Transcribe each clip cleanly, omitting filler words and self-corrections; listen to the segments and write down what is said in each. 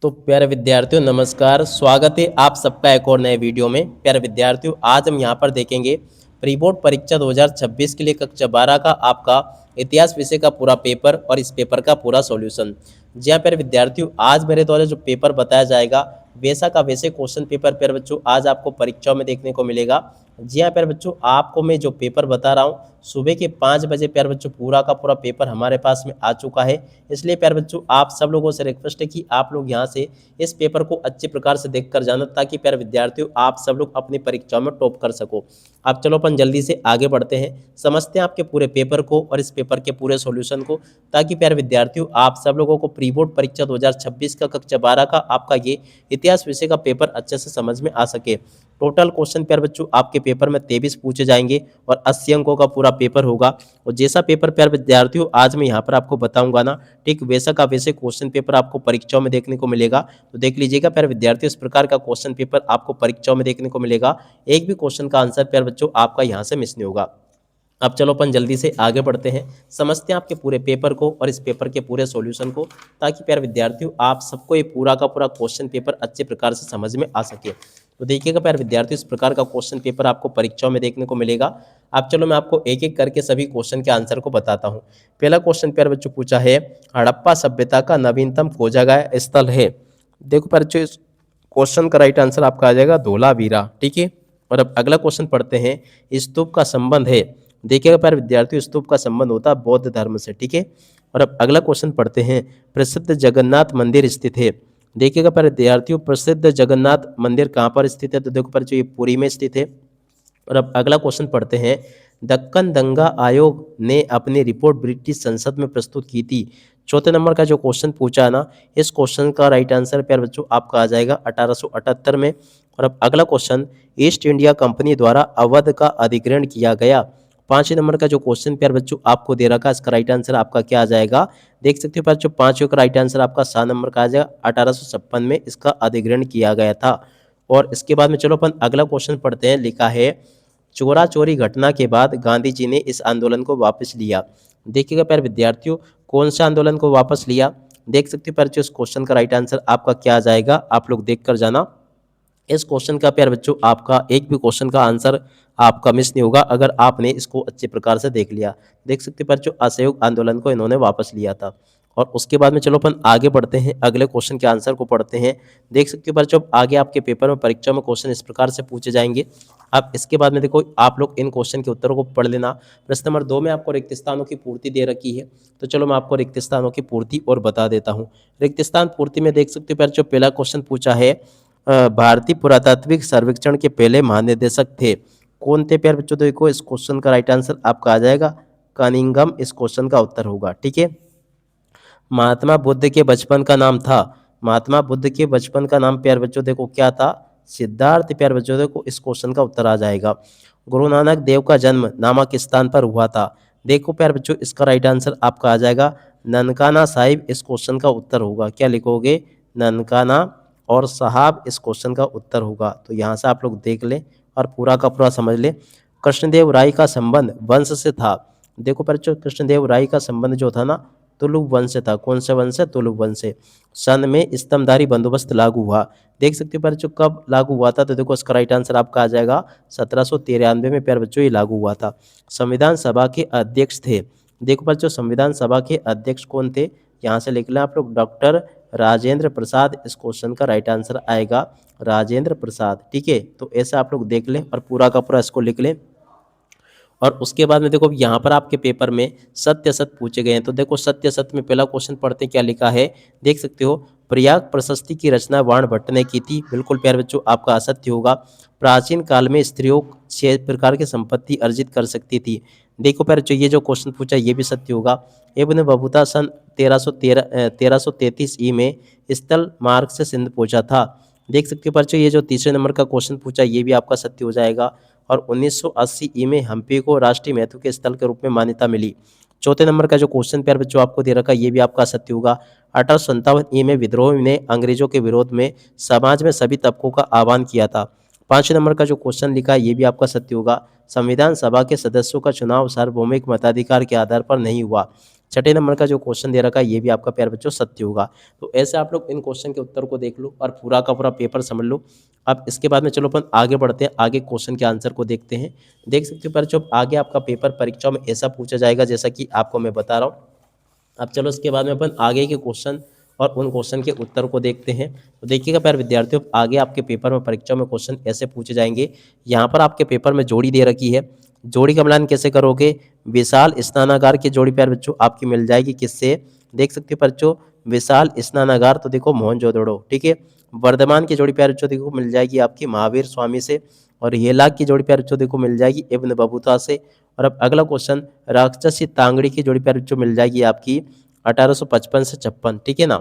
तो प्यारे विद्यार्थियों नमस्कार, स्वागत है आप सबका एक और नए वीडियो में। प्यारे विद्यार्थियों आज हम यहाँ पर देखेंगे प्री बोर्ड परीक्षा 2026 के लिए कक्षा 12 का आपका इतिहास विषय का पूरा पेपर और इस पेपर का पूरा सॉल्यूशन। जी हाँ प्यारे विद्यार्थियों, आज मेरे द्वारा जो पेपर बताया जाएगा वैसा का वैसे क्वेश्चन पेपर प्यारे बच्चों आज आपको परीक्षाओं में देखने को मिलेगा। जी हाँ प्यारे बच्चों, आपको मैं जो पेपर बता रहा हूँ सुबह के 5 बजे प्यारे बच्चों पूरा का पूरा पेपर हमारे पास में आ चुका है। इसलिए प्यारे बच्चों आप सब लोगों से रिक्वेस्ट है कि आप लोग यहाँ से इस पेपर को अच्छे प्रकार से देख कर जाना, ताकि प्यारे विद्यार्थियों आप सब लोग अपनी परीक्षाओं में टॉप कर सको। अब चलो अपन जल्दी से आगे बढ़ते हैं, समझते हैं आपके पूरे पेपर को और इस पेपर के पूरे सॉल्यूशन को, ताकि प्यारे विद्यार्थियों आप सब लोगों को प्री बोर्ड परीक्षा 2026 का कक्षा 12 का आपका ये इतिहास विषय का पेपर अच्छे से समझ में आ सके। टोटल क्वेश्चन प्यारे बच्चों आपके पेपर में 23 पूछे जाएंगे और 80 अंकों का पूरा पेपर होगा। और जैसा पेपर प्यारे विद्यार्थियों आज मैं यहाँ पर आपको बताऊंगा ना, ठीक वैसा का वैसे क्वेश्चन पेपर आपको परीक्षाओं में देखने को मिलेगा। तो देख लीजिएगा प्यारे विद्यार्थियों, इस प्रकार का क्वेश्चन पेपर आपको परीक्षाओं में देखने को मिलेगा। एक भी क्वेश्चन का आंसर प्यारे बच्चों आपका यहाँ से मिस नहीं होगा। अब चलो अपन जल्दी से आगे बढ़ते हैं, समझते हैं आपके पूरे पेपर को और इस पेपर के पूरे सॉल्यूशन को, ताकि प्यारे विद्यार्थियों आप सबको ये पूरा का पूरा क्वेश्चन पेपर अच्छे प्रकार से समझ में आ सके। तो देखिएगा प्यारे विद्यार्थियों, इस प्रकार का क्वेश्चन पेपर आपको परीक्षाओं में देखने को मिलेगा। अब चलो मैं आपको एक एक करके सभी क्वेश्चन के आंसर को बताता हूँ। पहला क्वेश्चन प्यारे बच्चों पूछा है, हड़प्पा सभ्यता का नवीनतम खोजा गया स्थल है। देखो प्यारे बच्चों, इस क्वेश्चन का राइट आंसर आपका आ जाएगा धोलावीरा। ठीक है, और अब अगला क्वेश्चन पढ़ते हैं, स्तूप का संबंध है। देखिएगा प्यारे विद्यार्थियों, स्तूप का संबंध होता है बौद्ध धर्म से। ठीक है, और अब अगला क्वेश्चन पढ़ते हैं, प्रसिद्ध जगन्नाथ मंदिर स्थित है। देखिएगा प्यारे विद्यार्थियों, प्रसिद्ध जगन्नाथ मंदिर कहाँ पर स्थित है, तो देखो प्यारे ये पुरी में स्थित है। और अब अगला क्वेश्चन पढ़ते हैं, दक्कन दंगा आयोग ने अपनी रिपोर्ट ब्रिटिश संसद में प्रस्तुत की थी। चौथे नंबर का जो क्वेश्चन पूछा है ना, इस क्वेश्चन का राइट आंसर प्यारे बच्चों आपका आ जाएगा 1878 में। और अब अगला क्वेश्चन, ईस्ट इंडिया कंपनी द्वारा अवध का अधिग्रहण किया गया। पांचवें नंबर का जो क्वेश्चन प्यारे बच्चों आपको दे रखा है, इसका राइट आंसर आपका क्या आ जाएगा, देख सकते हो प्यारे बच्चों पांचवें का राइट आंसर आपका 7 नंबर का आ जाएगा। 1856 में इसका अधिग्रहण किया गया था। और इसके बाद में चलो अपन अगला क्वेश्चन पढ़ते हैं, लिखा है, चोरा चोरी घटना के बाद गांधी जी ने इस आंदोलन को वापस लिया। देखिएगा प्यारे विद्यार्थियों, कौन सा आंदोलन को वापस लिया, देख सकते हो प्यारे बच्चों इस क्वेश्चन का राइट आंसर आपका क्या आ जाएगा, आप लोग देख कर जाना। इस क्वेश्चन का प्यारे बच्चों आपका एक भी क्वेश्चन का आंसर आपका मिस नहीं होगा अगर आपने इसको अच्छे प्रकार से देख लिया। देख सकते हैं बच्चों, असहयोग आंदोलन को इन्होंने वापस लिया था। और उसके बाद में चलो अपन आगे बढ़ते हैं, अगले क्वेश्चन के आंसर को पढ़ते हैं। देख सकते हो बच्चों, आगे आपके पेपर में परीक्षा में क्वेश्चन इस प्रकार से पूछे जाएंगे। अब इसके बाद में देखो आप लोग इन क्वेश्चन के उत्तरों को पढ़ लेना। प्रश्न नंबर 2 में आपको रिक्त स्थानों की पूर्ति दे रखी है, तो चलो मैं आपको रिक्त स्थानों की पूर्ति और बता देता हूँ। रिक्त स्थान पूर्ति में देख सकते हो बच्चों, पहला क्वेश्चन पूछा है, भारतीय पुरातात्विक सर्वेक्षण के पहले महानिदेशक थे, कौन थे प्यारे बच्चों। देखो इस क्वेश्चन का राइट आंसर आपका आ जाएगा कनिंघम, इस क्वेश्चन का उत्तर होगा। ठीक है, महात्मा बुद्ध के बचपन का नाम था, महात्मा बुद्ध के बचपन का नाम प्यारे बच्चों देखो क्या था, सिद्धार्थ। प्यारे बच्चों देखो इस क्वेश्चन का उत्तर आ जाएगा। गुरु नानक देव का जन्म नामक स्थान पर हुआ था। देखो प्यारे बच्चों इसका राइट आंसर आपका आ जाएगा ननकाना साहिब, इस क्वेश्चन का उत्तर होगा। क्या लिखोगे, ननकाना, और साहब इस क्वेश्चन का उत्तर होगा। तो यहाँ से आप लोग देख लें और पूरा का पूरा समझ लें। कृष्णदेव राय का संबंध वंश से था। देखो बच्चों, कृष्णदेव राय का संबंध जो था ना, तुलुक वंश से था। कौन से वंश से, तुलुक वंश से। सन में स्तंभधारी बंदोबस्त लागू हुआ। देख सकते हो बच्चों कब लागू हुआ था, तो देखो इसका राइट आंसर आपका आ जाएगा 1793 में प्यारे बच्चों ये लागू हुआ था। संविधान सभा के अध्यक्ष थे। देखो बच्चों संविधान सभा के अध्यक्ष कौन थे, यहाँ से लिख लें आप लोग, डॉक्टर राजेंद्र प्रसाद, इस क्वेश्चन का राइट आंसर आएगा राजेंद्र प्रसाद। ठीक है, तो ऐसा आप लोग देख लें और पूरा का पूरा इसको लिख लें। और उसके बाद में देखो यहाँ पर आपके पेपर में सत्य सत्य पूछे गए हैं। तो देखो सत्य सत्य में पहला क्वेश्चन पढ़ते हैं, क्या लिखा है, देख सकते हो, प्रयाग प्रशस्ति की रचना वाणभट्ट ने की थी। बिल्कुल प्यारे बच्चों आपका असत्य होगा। प्राचीन काल में स्त्रियों 6 प्रकार की संपत्ति अर्जित कर सकती थी। देखो प्यारे बच्चों ये जो क्वेश्चन पूछा ये भी सत्य होगा। इब्न बतूता सन 1333 ई में स्थल मार्ग से सिंध पहुंचा था। देख सकते हो बच्चों ये जो तीसरे नंबर का क्वेश्चन पूछा ये भी आपका सत्य हो जाएगा। और 1980 ई में हम्पी को राष्ट्रीय महत्व के स्थल के रूप में मान्यता मिली। चौथे नंबर का जो क्वेश्चन प्यारे बच्चों आपको दे रखा है ये भी आपका सत्य होगा। 1857 ई में विद्रोह ने अंग्रेजों के विरोध में समाज में सभी तबकों का आह्वान किया था। पांचवें नंबर का जो क्वेश्चन लिखा है ये भी आपका सत्य होगा। संविधान सभा के सदस्यों का चुनाव सार्वभौमिक मताधिकार के आधार पर नहीं हुआ। छठे नंबर का जो क्वेश्चन दे रखा है ये भी आपका प्यारे बच्चों सत्य होगा। तो ऐसे आप लोग इन क्वेश्चन के उत्तर को देख लो और पूरा का पूरा पेपर समझ लो। अब इसके बाद में चलो अपन आगे बढ़ते हैं, आगे क्वेश्चन के आंसर को देखते हैं। देख सकते हो बच्चों आगे आपका पेपर परीक्षा में ऐसा पूछा जाएगा जैसा कि आपको मैं बता रहा हूँ। अब चलो इसके बाद में अपन आगे के क्वेश्चन और उन क्वेश्चन के उत्तर को देखते हैं। तो देखिएगा प्यारे विद्यार्थियों, आगे आपके पेपर में परीक्षा में क्वेश्चन ऐसे पूछे जाएंगे। यहाँ पर आपके पेपर में जोड़ी दे रखी है, जोड़ी का मिलान कैसे करोगे? विशाल स्नानागार की जोड़ी प्यारे बच्चों आपकी मिल जाएगी किससे? देख सकते हो बच्चों, विशाल स्नानागार तो देखो मोहनजोदड़ो, ठीक है। वर्धमान की जोड़ी प्यारे बच्चों देखो मिल जाएगी आपकी महावीर स्वामी से, और येलाक की जोड़ी प्यारे बच्चों देखो मिल जाएगी इब्न बबूता से। और अब अगला क्वेश्चन, राक्षसी तांगड़ी की जोड़ी प्यारे बच्चों मिल जाएगी आपकी 1855 से 56, ठीक है ना।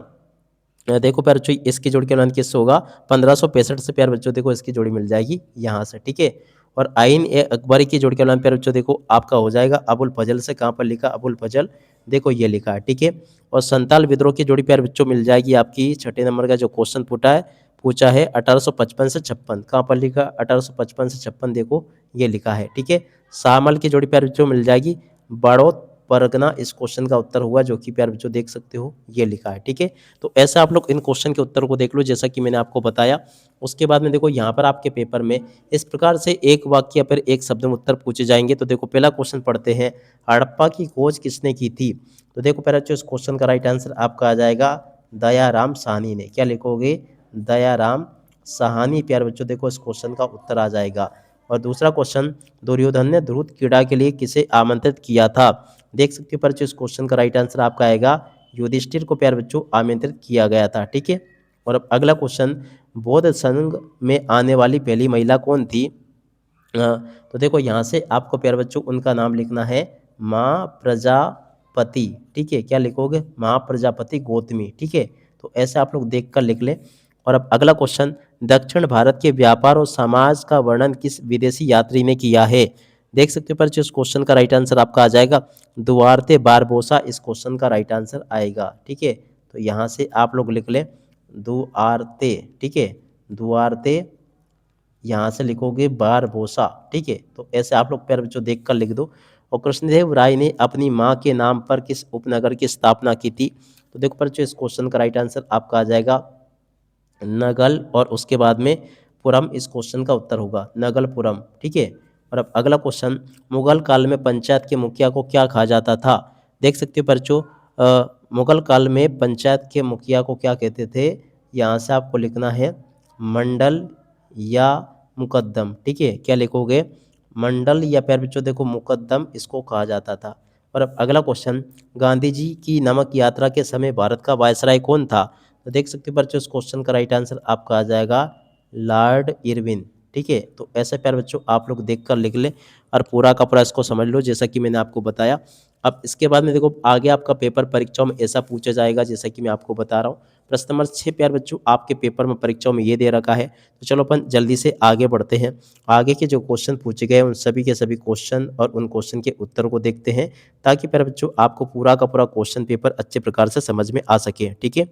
देखो प्यारे बच्चों इसकी जोड़ी का मिलान किससे होगा? 1565 से प्यारे बच्चों देखो इसकी जोड़ी मिल जाएगी यहाँ से, ठीक है। और आइन ए अकबरी की जोड़ी का मिलान प्यारे बच्चों देखो आपका हो जाएगा अबुल फजल से। कहाँ पर लिखा? अबुल फजल, देखो ये लिखा है, ठीक है। और संताल विद्रोह की जोड़ी प्यारे बच्चों मिल जाएगी आपकी, छठे नंबर का जो क्वेश्चन पूछा है 1855 से 56। कहाँ पर लिखा? 1855 से 56 देखो ये लिखा है, ठीक है। शामल की जोड़ी प्यारे बच्चों मिल जाएगी बड़ौत परगना, इस क्वेश्चन का उत्तर हुआ जो कि प्यारे बच्चों देख सकते हो ये लिखा है, ठीक है। तो ऐसा आप लोग इन क्वेश्चन के उत्तर को देख लो जैसा कि मैंने आपको बताया। उसके बाद में देखो यहाँ पर आपके पेपर में इस प्रकार से एक वाक्य पर एक शब्द में उत्तर पूछे जाएंगे। तो देखो पहला क्वेश्चन पढ़ते हैं, हड़प्पा की खोज किसने की थी? तो देखो प्यारे बच्चों इस क्वेश्चन का राइट आंसर आपका आ जाएगा दयाराम साहनी ने। क्या लिखोगे? दयाराम साहनी प्यारे बच्चों देखो इस क्वेश्चन का उत्तर आ जाएगा। और दूसरा क्वेश्चन, दुर्योधन ने ध्रुव क्रीड़ा के लिए किसे आमंत्रित किया था? देख सकते हो बच्चों इस क्वेश्चन का राइट आंसर आपका आएगा युधिष्ठिर को प्यारे बच्चों आमंत्रित किया गया था, ठीक है। और अब अगला क्वेश्चन, बौद्ध संघ में आने वाली पहली महिला कौन थी? तो देखो यहाँ से आपको प्यारे बच्चों उनका नाम लिखना है माँ प्रजापति, ठीक है। क्या लिखोगे? माँ प्रजापति गौतमी, ठीक है। तो ऐसे आप लोग देख कर लिख लें। और अब अगला क्वेश्चन, दक्षिण भारत के व्यापार और समाज का वर्णन किस विदेशी यात्री ने किया है? देख सकते हो पर इस क्वेश्चन का राइट आंसर आपका आ जाएगा दुआरते बारबोसा, इस क्वेश्चन का राइट आंसर आएगा, ठीक है। तो यहाँ से आप लोग लिख लें दुआरते, ठीक है। दुआरते, यहाँ से लिखोगे बारबोसा, ठीक है। तो ऐसे आप लोग प्यारे बच्चों देख कर लिख दो। और कृष्णदेव राय ने अपनी माँ के नाम पर किस उपनगर की स्थापना की थी? तो देखो बच्चों इस क्वेश्चन का राइट आंसर आपका आ जाएगा नगल, और उसके बाद में पुरम, इस क्वेश्चन का उत्तर होगा नगलपुरम, ठीक है। और अब अगला क्वेश्चन, मुगल काल में पंचायत के मुखिया को क्या कहा जाता था? देख सकते हो बच्चों मुगल काल में पंचायत के मुखिया को क्या कहते थे? यहाँ से आपको लिखना है मंडल या मुकद्दम, ठीक है। क्या लिखोगे? मंडल या प्यारे बच्चों देखो मुकद्दम इसको कहा जाता था। और अब अगला क्वेश्चन, गांधी जी की नमक यात्रा के समय भारत का वायसराय कौन था? तो देख सकते हो बच्चों इस क्वेश्चन का राइट आंसर आपका आ जाएगा लॉर्ड इरविन, ठीक है। तो ऐसे प्यारे बच्चों आप लोग देख कर लिख लें और पूरा का पूरा इसको समझ लो जैसा कि मैंने आपको बताया। अब इसके बाद में देखो आगे आपका पेपर परीक्षाओं में ऐसा पूछा जाएगा जैसा कि मैं आपको बता रहा हूँ। प्रश्न नंबर 6 प्यारे बच्चों आपके पेपर में परीक्षाओं में ये दे रखा है। तो चलो अपन जल्दी से आगे बढ़ते हैं। आगे के जो क्वेश्चन पूछे गए उन सभी के सभी क्वेश्चन और उन क्वेश्चन के उत्तर को देखते हैं, ताकि प्यारे बच्चों आपको पूरा का पूरा क्वेश्चन पेपर अच्छे प्रकार से समझ में आ सके, ठीक है।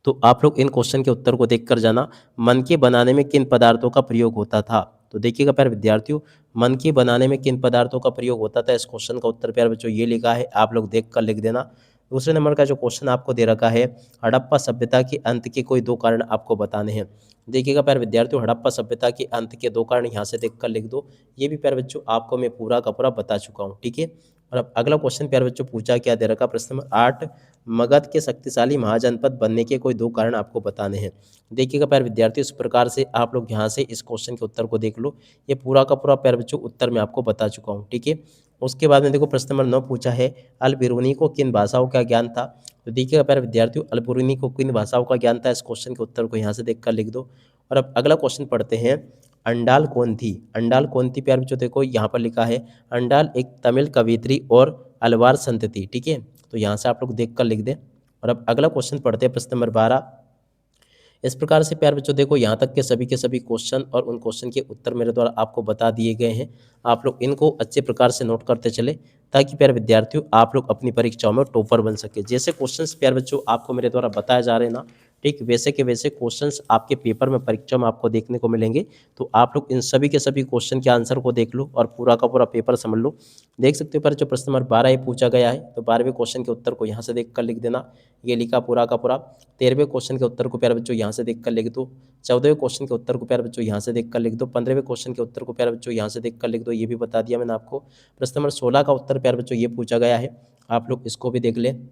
तो आप लोग इन क्वेश्चन के उत्तर को देखकर जाना। मन के बनाने में किन पदार्थों का प्रयोग होता था? तो देखिएगा प्यारे विद्यार्थियों, मन के बनाने में किन पदार्थों का प्रयोग होता था, इस क्वेश्चन का उत्तर प्यारे बच्चों ये लिखा है, आप लोग देख कर लिख देना। दूसरे नंबर का जो क्वेश्चन आपको दे रखा है, हड़प्पा सभ्यता के अंत के कोई 2 कारण आपको बताने हैं। देखिएगा प्यारे विद्यार्थियों, हड़प्पा सभ्यता के अंत के 2 कारण यहाँ से देख कर लिख दो। ये भी प्यारे बच्चों आपको मैं पूरा का पूरा बता चुका हूँ, ठीक है। और अब अगला क्वेश्चन प्यारे बच्चों पूछा क्या दे रखा, प्रश्न नंबर 8, मगध के शक्तिशाली महाजनपद बनने के कोई 2 कारण आपको बताने हैं। देखिएगा प्यारे विद्यार्थियों, इस प्रकार से आप लोग यहाँ से इस क्वेश्चन के उत्तर को देख लो। ये पूरा का पूरा प्यारे बच्चों उत्तर मैं आपको बता चुका हूँ, ठीक है। उसके बाद में देखो प्रश्न नंबर 9 पूछा है, अल बिरूनी को किन भाषाओं का ज्ञान था? तो देखिएगा प्यारे विद्यार्थियों, अल बिरूनी को किन भाषाओं का ज्ञान था, इस क्वेश्चन के उत्तर को यहाँ से देख कर लिख दो। और अब अगला क्वेश्चन पढ़ते हैं, अंडाल कौन थी? अंडाल कौन थी प्यारे बच्चों? देखो यहाँ पर लिखा है अंडाल एक तमिल कवियत्री और अलवार संत थी, ठीक है। तो यहाँ से आप लोग देख कर लिख दें। और अब अगला क्वेश्चन पढ़ते हैं, प्रश्न नंबर 12। इस प्रकार से प्यारे बच्चों देखो यहाँ तक के सभी क्वेश्चन और उन क्वेश्चन के उत्तर मेरे द्वारा आपको बता दिए गए हैं। आप लोग इनको अच्छे प्रकार से नोट करते चले, ताकि प्यारे विद्यार्थियों आप लोग अपनी परीक्षाओं में टॉपर बन सके। जैसे क्वेश्चंस प्यारे बच्चों आपको मेरे द्वारा बताए जा रहे हैं ना, ठीक वैसे के वैसे क्वेश्चंस आपके पेपर में परीक्षा में आपको देखने को मिलेंगे। तो आप लोग इन सभी के सभी क्वेश्चन के आंसर को देख लो और पूरा का पूरा पेपर समझ लो। देख सकते हो पर जो प्रश्न नंबर 12 ये पूछा गया है, तो 12वें क्वेश्चन के उत्तर को यहाँ से देख कर लिख देना। ये लिखा पूरा का पूरा। 13वें क्वेश्चन के उत्तर को प्यारे बच्चों यहाँ से देख कर लिख दो। 14वें क्वेश्चन के उत्तर को प्यारे बच्चों यहाँ से देख कर लिख दो। 15वें क्वेश्चन के उत्तर को प्यारे बच्चों यहाँ से देख कर लिख दो, ये भी बता दिया मैंने आपको। प्रश्न नंबर 16 का उत्तर प्यारे बच्चों ये पूछा गया है, आप लोग इसको भी देख लें।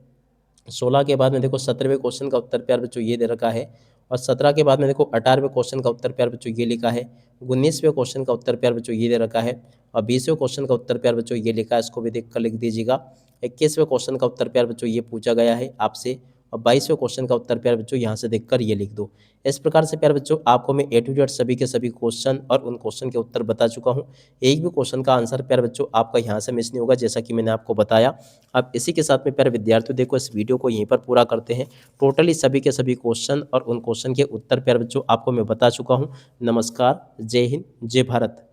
16 के बाद में देखो 17वें क्वेश्चन का उत्तर प्यारे बच्चों ये दे रखा है, और 17 के बाद में देखो 18वें क्वेश्चन का उत्तर प्यारे बच्चों ये लिखा है। 19वें क्वेश्चन का उत्तर प्यारे बच्चों ये दे रखा है, और 20वें क्वेश्चन का उत्तर प्यारे बच्चों ये लिखा है, इसको भी देख कर लिख दीजिएगा। 21वें क्वेश्चन का उत्तर प्यारे बच्चों ये पूछा गया है आपसे, और 22वें क्वेश्चन का उत्तर प्यारे बच्चों यहाँ से देखकर ये लिख दो। इस प्रकार से प्यारे बच्चों आपको मैं ए टू जेड सभी के सभी क्वेश्चन और उन क्वेश्चन के उत्तर बता चुका हूँ। एक भी क्वेश्चन का आंसर प्यारे बच्चों आपका यहाँ से मिस नहीं होगा, जैसा कि मैंने आपको बताया। अब इसी के साथ में प्यारे विद्यार्थियों देखो इस वीडियो को यहीं पर पूरा करते हैं। टोटली सभी के सभी क्वेश्चन और उन क्वेश्चन के उत्तर प्यारे बच्चों आपको मैं बता चुका हूँ। नमस्कार, जय हिंद, जय भारत।